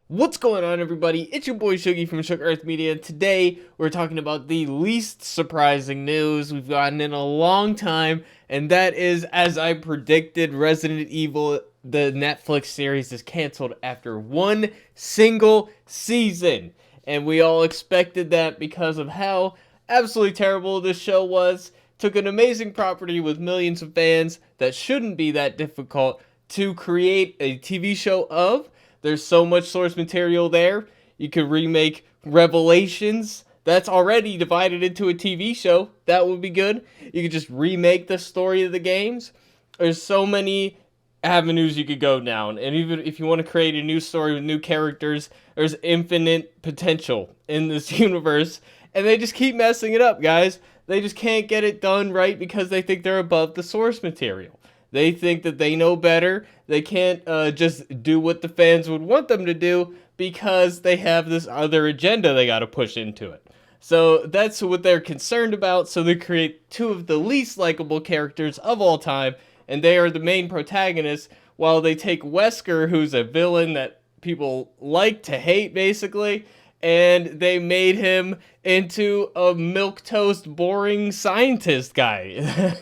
What's going on, everybody? It's your boy Shuggy from Shook Earth Media. Today, we're talking about the least surprising news we've gotten in a long time, and that is, as I predicted, Resident Evil, the Netflix series, is canceled after one single season. And we all expected that because of how absolutely terrible this show was. Took an amazing property with millions of fans that shouldn't be that difficult to create a TV show of. There's so much source material there. You could remake Revelations. That's already divided into a TV show. That would be good. You could just remake the story of the games. There's so many avenues you could go down. And even if you want to create a new story with new characters, there's infinite potential in this universe. And they just keep messing it up, guys. They just can't get it done right because they think they're above the source material. They think that they know better. They can't just do what the fans would want them to do because they have this other agenda they got to push into it. So that's what they're concerned about. So they create two of the least likable characters of all time, and they are the main protagonists, while they take Wesker, who's a villain that people like to hate, basically, and they made him into a milquetoast boring scientist guy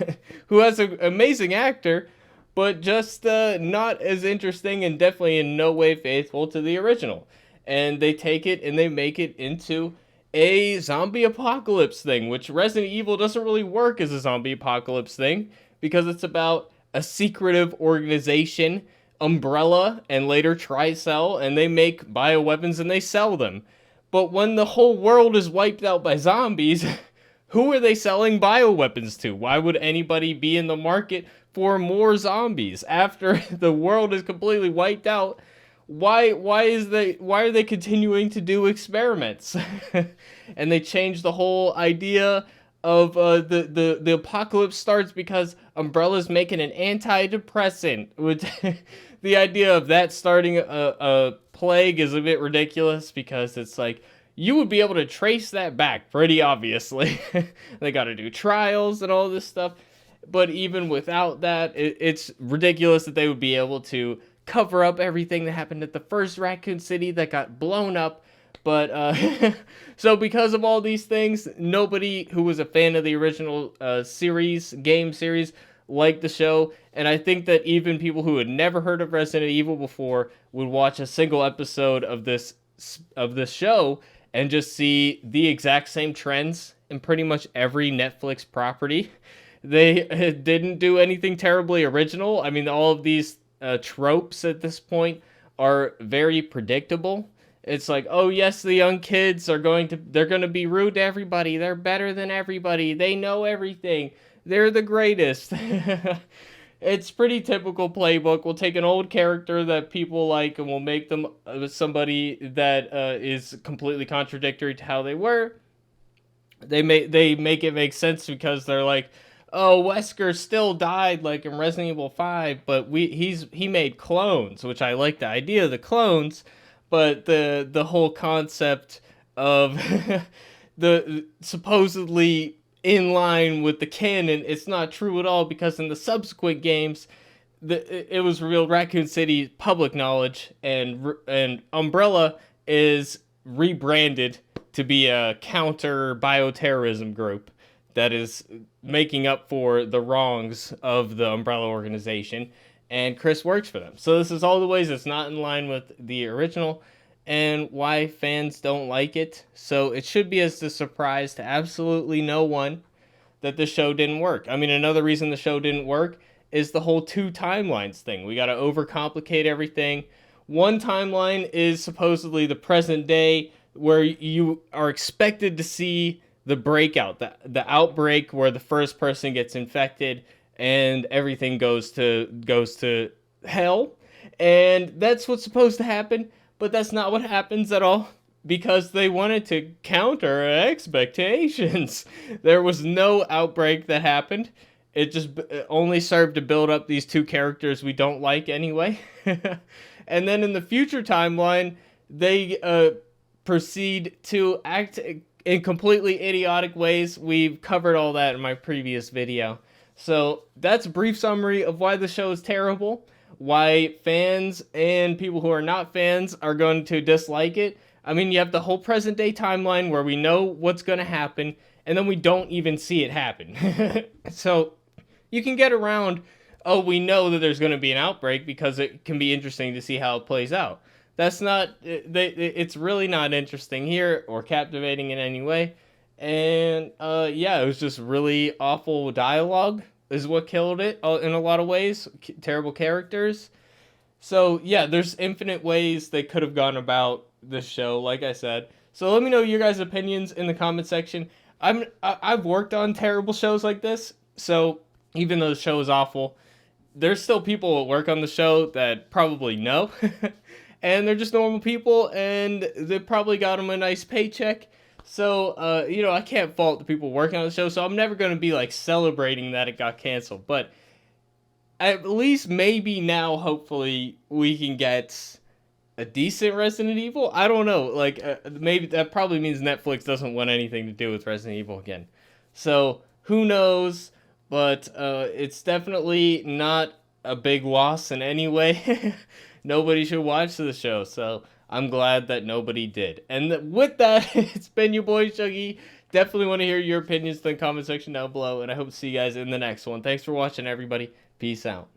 who has an amazing actor, but just not as interesting and definitely in no way faithful to the original. And they take it and they make it into a zombie apocalypse thing, which Resident Evil doesn't really work as a zombie apocalypse thing because it's about a secretive organization, Umbrella, and later Tricell, and they make bioweapons and they sell them. But when the whole world is wiped out by zombies, who are they selling bioweapons to? Why would anybody be in the market for more zombies after the world is completely wiped out? Why are they continuing to do experiments? And they change the whole idea of the apocalypse starts because Umbrella's making an antidepressant. Which the idea of that starting a plague is a bit ridiculous because it's like you would be able to trace that back pretty obviously. They got to do trials and all this stuff, but even without that, it's ridiculous that they would be able to cover up everything that happened at the first Raccoon City that got blown up. But so because of all these things, nobody who was a fan of the original game series liked the show, and I think that even people who had never heard of Resident Evil before would watch a single episode of this show and just see the exact same trends in pretty much every Netflix property. They didn't do anything terribly original. I mean, all of these tropes at this point are very predictable. It's like, oh yes, the young kids they're going to be rude to everybody. They're better than everybody. They know everything. They're the greatest. It's pretty typical playbook. We'll take an old character that people like and we'll make them somebody that is completely contradictory to how they were. They make it make sense because they're like, oh, Wesker still died like in Resident Evil 5, but he made clones, which I like the idea of the clones, but the whole concept of the supposedly in line with the canon, it's not true at all because in the subsequent games, it was real Raccoon City public knowledge, and Umbrella is rebranded to be a counter bioterrorism group that is making up for the wrongs of the Umbrella organization, and Chris works for them. So this is all the ways it's not in line with the original and why fans don't like it. So it should be as a surprise to absolutely no one that the show didn't work. I mean, another reason the show didn't work is the whole two timelines thing. We got to overcomplicate everything. One timeline is supposedly the present day where you are expected to see the breakout, the outbreak where the first person gets infected and everything goes to hell. And that's what's supposed to happen, but that's not what happens at all because they wanted to counter expectations. There was no outbreak that happened. It just only served to build up these two characters we don't like anyway. And then in the future timeline, they proceed to act in completely idiotic ways. We've covered all that in my previous video. So that's a brief summary of why the show is terrible. why fans and people who are not fans are going to dislike it. I mean, you have the whole present day timeline where we know what's going to happen, and then we don't even see it happen. So you can get around, oh, we know that there's going to be an outbreak because it can be interesting to see how it plays out. That's not, it's really not interesting here or captivating in any way. And yeah, it was just really awful dialogue is what killed it in a lot of ways. Terrible characters. So yeah, there's infinite ways they could have gone about this show, like I said. So let me know your guys' opinions in the comment section. I've worked on terrible shows like this, so even though the show is awful, there's still people that work on the show that probably know. And they're just normal people, and they probably got them a nice paycheck. So, you know, I can't fault the people working on the show, so I'm never going to be, like, celebrating that it got canceled. But at least maybe now, hopefully, we can get a decent Resident Evil. I don't know. Like, maybe that probably means Netflix doesn't want anything to do with Resident Evil again. So, who knows? But it's definitely not a big loss in any way. Nobody should watch the show, so I'm glad that nobody did. And with that, it's been your boy Shuggy. Definitely want to hear your opinions in the comment section down below, and I hope to see you guys in the next one. Thanks for watching, everybody. Peace out.